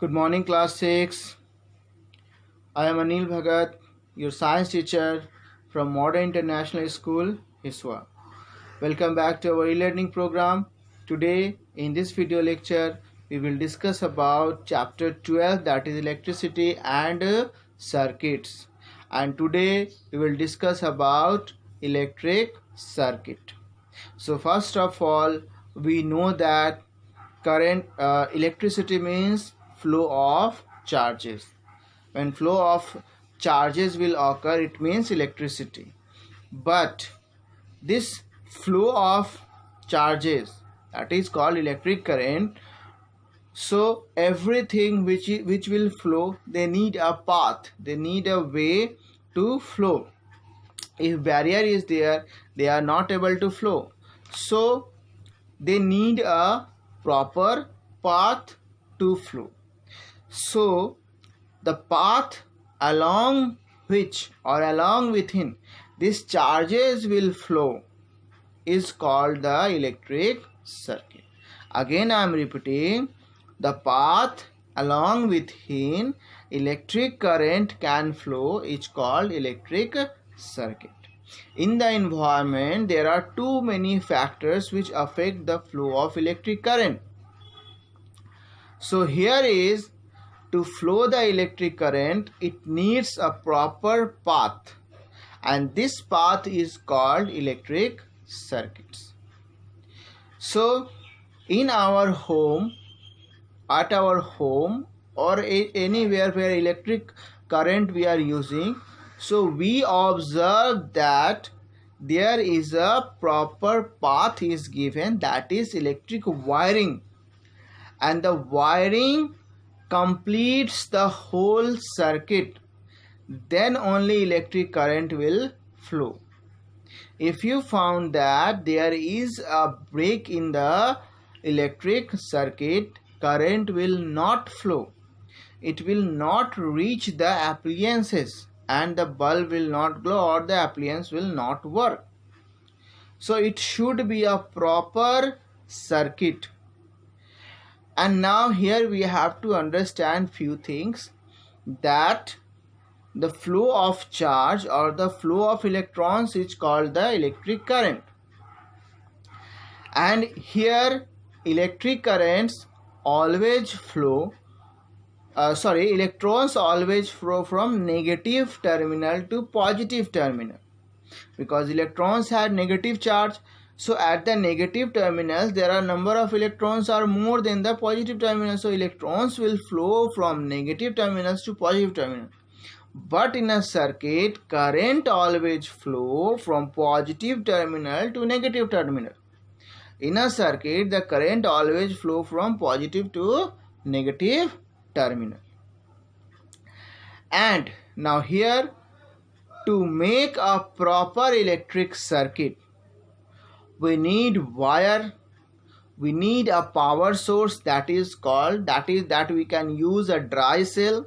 Good morning, class 6. I am Anil Bhagat, your science teacher from Modern International School, Hiswa. Welcome back to our e-learning program. Today, in this video lecture, we will discuss about chapter 12, that is electricity and circuits. And today, we will discuss about electric circuit. So first of all, we know that electricity means flow of charges. When flow of charges will occur, it means electricity. But this flow of charges, that is called electric current. So everything which will flow, they need a path, they need a way to flow. If barrier is there, they are not able to flow. So they need a proper path to flow. So the path along which or along within these charges will flow is called the electric circuit. Again I am repeating, the path along within electric current can flow is called electric circuit. In the environment, there are too many factors which affect the flow of electric current. So here is, to flow the electric current, it needs a proper path, and this path is called electric circuits. So in our home, at our home, or anywhere where electric current we are using, so we observe that there is a proper path is given, that is electric wiring, and the wiring completes the whole circuit. Then only electric current will flow. If you found that there is a break in the electric circuit, current will not flow. It will not reach the appliances, and the bulb will not glow or the appliance will not work. So it should be a proper circuit. And now here we have to understand few things, that the flow of charge or the flow of electrons is called the electric current. And here electric currents always flow electrons always flow from negative terminal to positive terminal, because electrons have negative charge. So at the negative terminals, there are number of electrons are more than the positive terminals, so electrons will flow from negative terminals to positive terminals. But in a circuit, current always flow from positive terminal to negative terminal. In a circuit, the current always flow from positive to negative terminal. And now here, to make a proper electric circuit, we need wire, we need a power source, that we can use a dry cell,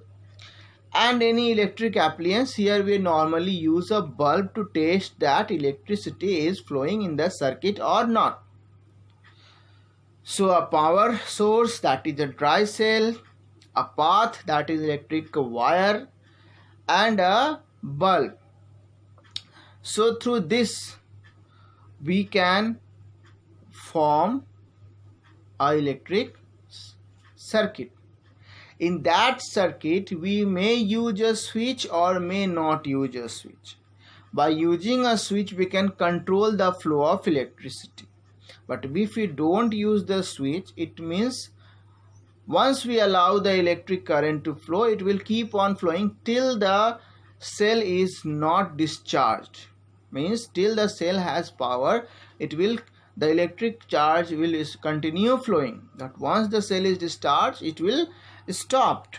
and any electric appliance. Here we normally use a bulb to test that electricity is flowing in the circuit or not. So a power source, that is a dry cell, a path, that is electric wire, and a bulb. So through this we can form an electric circuit. In that circuit, we may use a switch or may not use a switch. By using a switch, we can control the flow of electricity. But if we don't use the switch, it means once we allow the electric current to flow, it will keep on flowing till the cell is not discharged. Means till the cell has power, the electric charge will continue flowing. But once the cell is discharged, it will stop.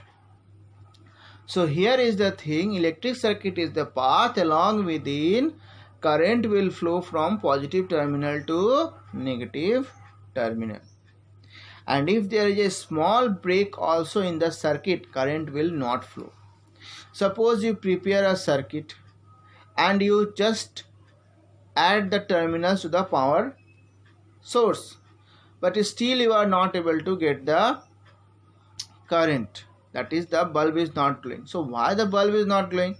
So here is the thing, electric circuit is the path along within current will flow from positive terminal to negative terminal. And if there is a small break also in the circuit, current will not flow. Suppose you prepare a circuit and you just add the terminals to the power source, but still you are not able to get the current, that is the bulb is not glowing. So why the bulb is not glowing?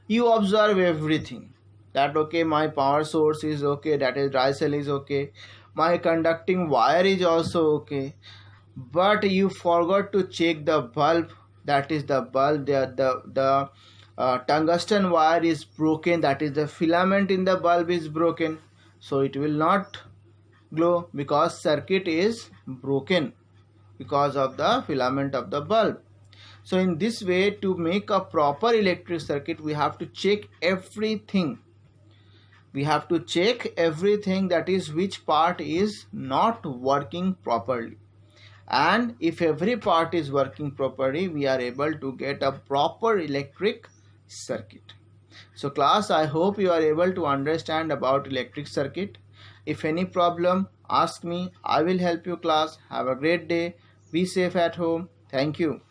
You observe everything, that okay, my power source is okay, that is dry cell is okay, my conducting wire is also okay, but you forgot to check the bulb, that is the bulb, the tungsten wire is broken, that is the filament in the bulb is broken, so it will not glow because circuit is broken because of the filament of the bulb. So in this way, to make a proper electric circuit, we have to check everything. We have to check everything, that is which part is not working properly. And if every part is working properly, we are able to get a proper electric circuit. So class, I hope you are able to understand about electric circuit. If any problem, ask me. I will help you class. Have a great day. Be safe at home. Thank you.